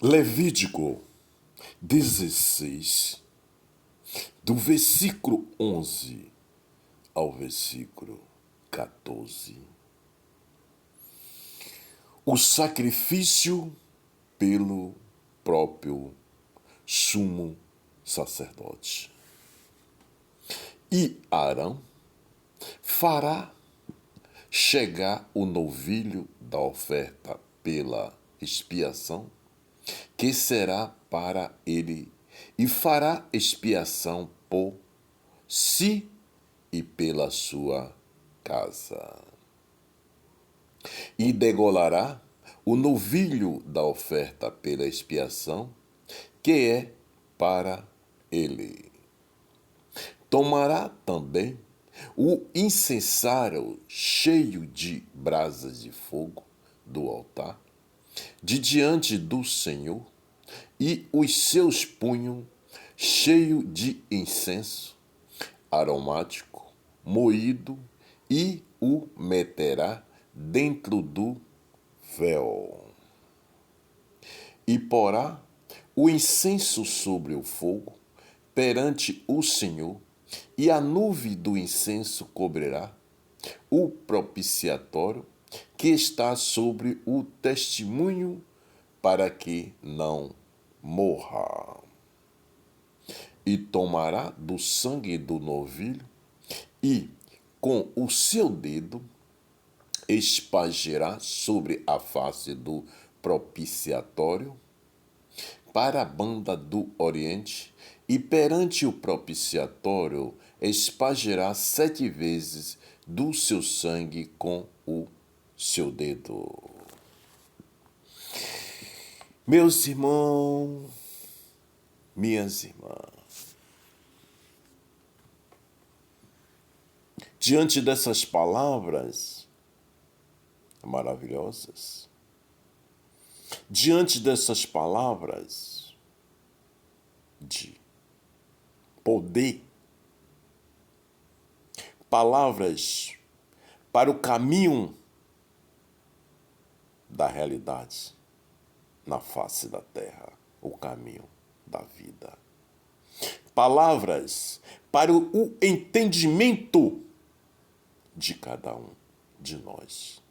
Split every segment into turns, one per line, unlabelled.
Levítico 16, do versículo 11 ao versículo 14. O sacrifício pelo próprio sumo sacerdote. E Arão fará chegar o novilho da oferta pela expiação, que será para ele, e fará expiação por si e pela sua casa. E degolará o novilho da oferta pela expiação, que é para ele. Tomará também o incensário cheio de brasas de fogo do altar, de diante do Senhor, e os seus punhos cheios de incenso aromático, moído, e o meterá dentro do véu. E porá o incenso sobre o fogo perante o Senhor, e a nuvem do incenso cobrirá o propiciatório que está sobre o testemunho, para que não morra. E tomará do sangue do novilho e, com o seu dedo, espargirá sobre a face do propiciatório para a banda do oriente, e perante o propiciatório espargirá 7 vezes do seu sangue com o seu dedo. Meus irmãos, minhas irmãs, diante dessas palavras maravilhosas, diante dessas palavras de poder, palavras para o caminho da realidade na face da terra, o caminho da vida. Palavras para o entendimento de cada um de nós.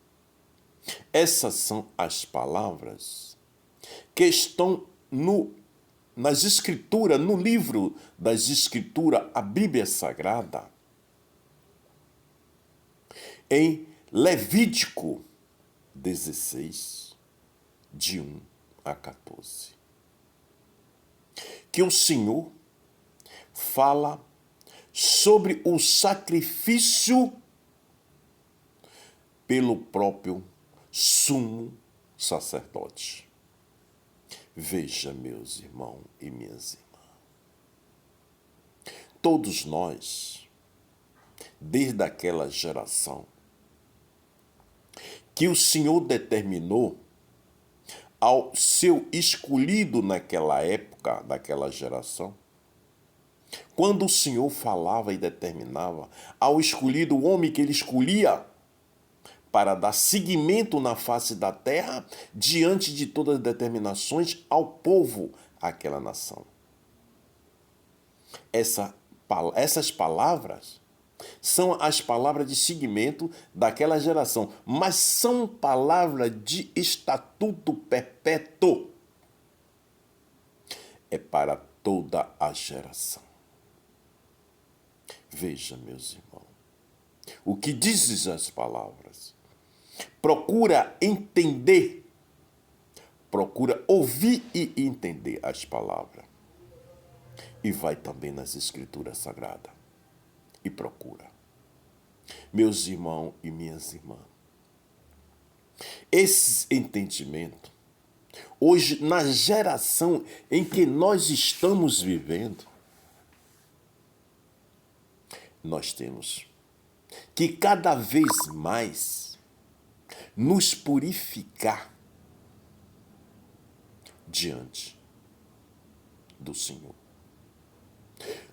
Essas são as palavras que estão nas Escrituras, no livro das Escrituras, a Bíblia Sagrada, em Levítico 16, de 1 a 14. Que o Senhor fala sobre o sacrifício pelo próprio sumo sacerdote. Veja, meus irmãos e minhas irmãs, todos nós, desde aquela geração que o Senhor determinou ao seu escolhido naquela época, daquela geração, quando o Senhor falava e determinava ao escolhido, o homem que ele escolhia para dar seguimento na face da terra, diante de todas as determinações ao povo, àquela nação. Essas palavras são as palavras de seguimento daquela geração, mas são palavras de estatuto perpétuo. É para toda a geração. Veja, meus irmãos, o que dizem as palavras. Procura entender, procura ouvir e entender as palavras. E vai também nas Escrituras Sagradas e procura. Meus irmãos e minhas irmãs, esse entendimento, hoje, na geração em que nós estamos vivendo, nós temos que cada vez mais nos purificar diante do Senhor.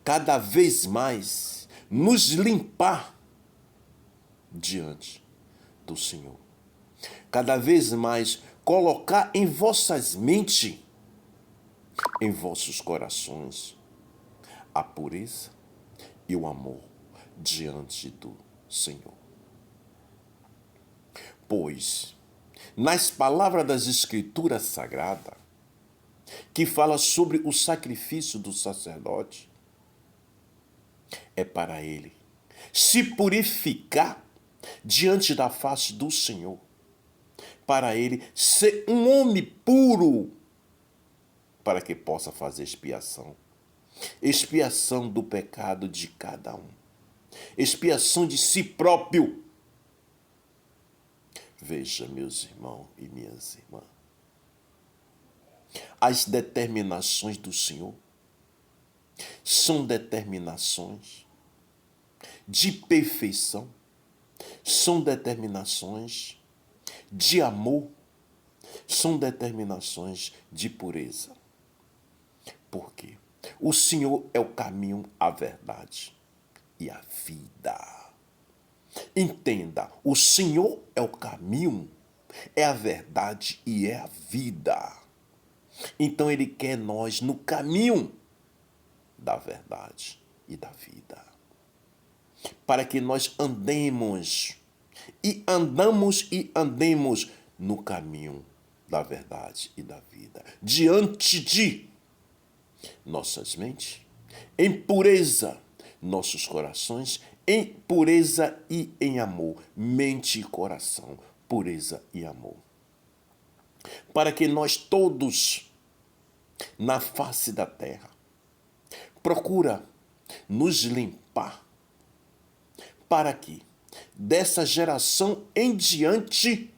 Cada vez mais nos limpar diante do Senhor. Cada vez mais colocar em vossas mentes em vossos corações a pureza e o amor diante do Senhor. Pois, nas palavras das Escrituras Sagradas, que fala sobre o sacrifício do sacerdote, é para ele se purificar diante da face do Senhor, para ele ser um homem puro, para que possa fazer expiação do pecado de cada um, expiação de si próprio. Veja, meus irmãos e minhas irmãs, as determinações do Senhor são determinações de perfeição, são determinações de amor, são determinações de pureza. Por quê? O Senhor é o caminho, a verdade e a vida. Entenda, o Senhor é o caminho, é a verdade e é a vida. Então Ele quer nós no caminho da verdade e da vida, para que nós andemos no caminho da verdade e da vida, diante de nossas mentes, em pureza, nossos corações, em pureza e em amor, mente e coração, pureza e amor. Para que nós todos, na face da terra, procura nos limpar, para que dessa geração em diante,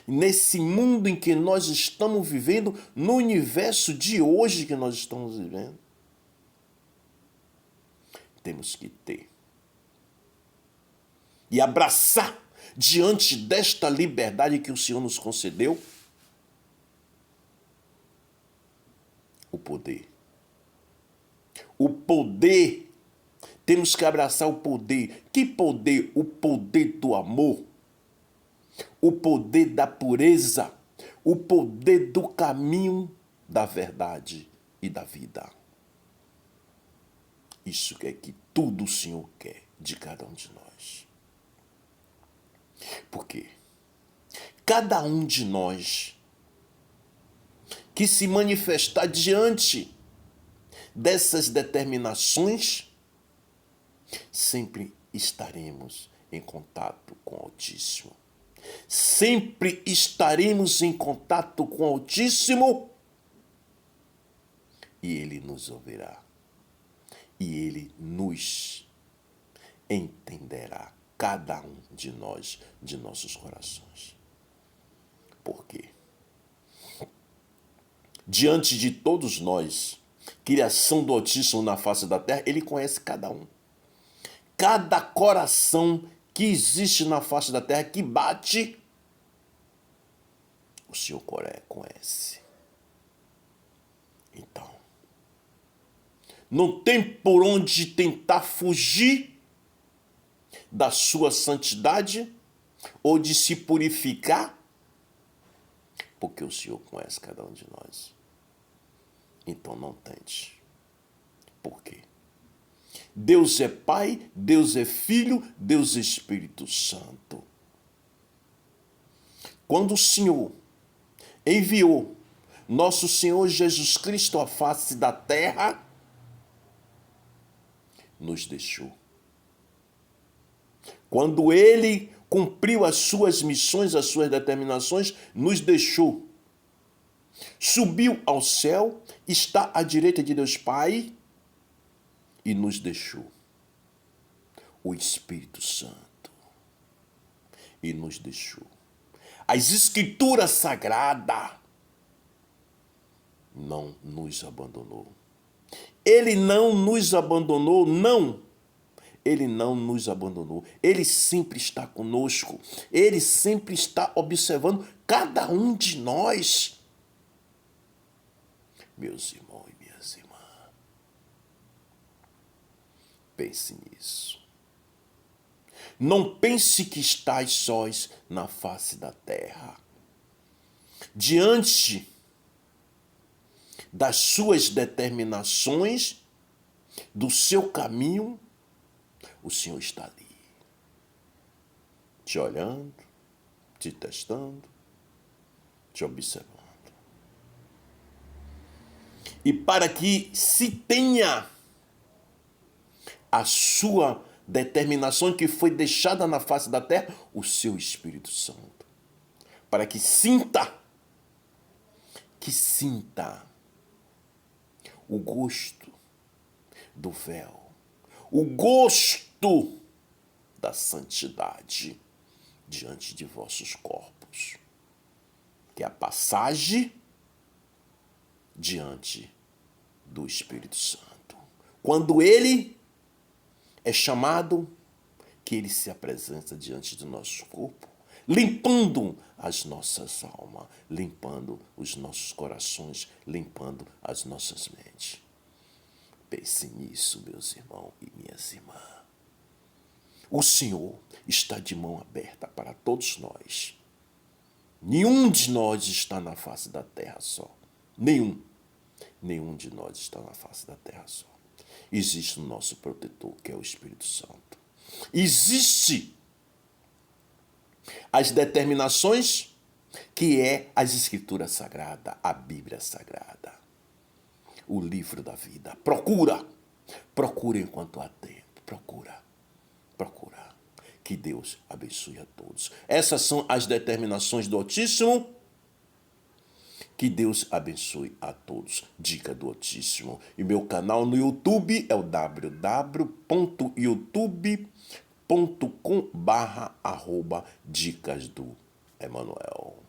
nesse mundo em que nós estamos vivendo, no universo de hoje que nós estamos vivendo, temos que ter e abraçar diante desta liberdade que o Senhor nos concedeu, o poder. O poder. Temos que abraçar o poder. Que poder? O poder do amor. O poder da pureza. O poder do caminho da verdade e da vida. Isso é que tudo o Senhor quer de cada um de nós. Porque cada um de nós que se manifestar diante dessas determinações, sempre estaremos em contato com o Altíssimo. Sempre estaremos em contato com o Altíssimo e Ele nos ouvirá. E Ele nos entenderá, cada um de nós, de nossos corações. Por quê? Diante de todos nós, criação do Altíssimo na face da terra, Ele conhece cada um. Cada coração que existe na face da terra, que bate, o Senhor conhece. Então, não tem por onde tentar fugir da sua santidade ou de se purificar, porque o Senhor conhece cada um de nós. Então não tente. Por quê? Deus é Pai, Deus é Filho, Deus é Espírito Santo. Quando o Senhor enviou nosso Senhor Jesus Cristo à face da terra, nos deixou. Quando Ele cumpriu as suas missões, as suas determinações, nos deixou. Subiu ao céu, está à direita de Deus Pai e nos deixou. O Espírito Santo. E nos deixou. As Escrituras Sagradas não nos abandonou. Ele não nos abandonou, não. Ele não nos abandonou. Ele sempre está conosco. Ele sempre está observando cada um de nós. Meus irmãos e minhas irmãs, pense nisso. Não pense que estás sós na face da terra. Diante das suas determinações, do seu caminho, o Senhor está ali, te olhando, te testando, te observando. E para que se tenha a sua determinação que foi deixada na face da terra, o seu Espírito Santo. Para que sinta o gosto do véu, o gosto da santidade diante de vossos corpos, que é a passagem diante do Espírito Santo. Quando ele é chamado, que ele se apresenta diante do nosso corpo, limpando as nossas almas, limpando os nossos corações, limpando as nossas mentes. Pense nisso, meus irmãos e minhas irmãs. O Senhor está de mão aberta para todos nós. Nenhum de nós está na face da terra só. Nenhum de nós está na face da terra só. Existe o nosso protetor, que é o Espírito Santo. Existe as determinações, que é as Escrituras Sagradas, a Bíblia Sagrada, o livro da vida. Procura enquanto há tempo. Procura. Que Deus abençoe a todos. Essas são as determinações do Altíssimo. Que Deus abençoe a todos. Dica do Altíssimo. E meu canal no YouTube é o www.youtube.com/dicas do Emanuel.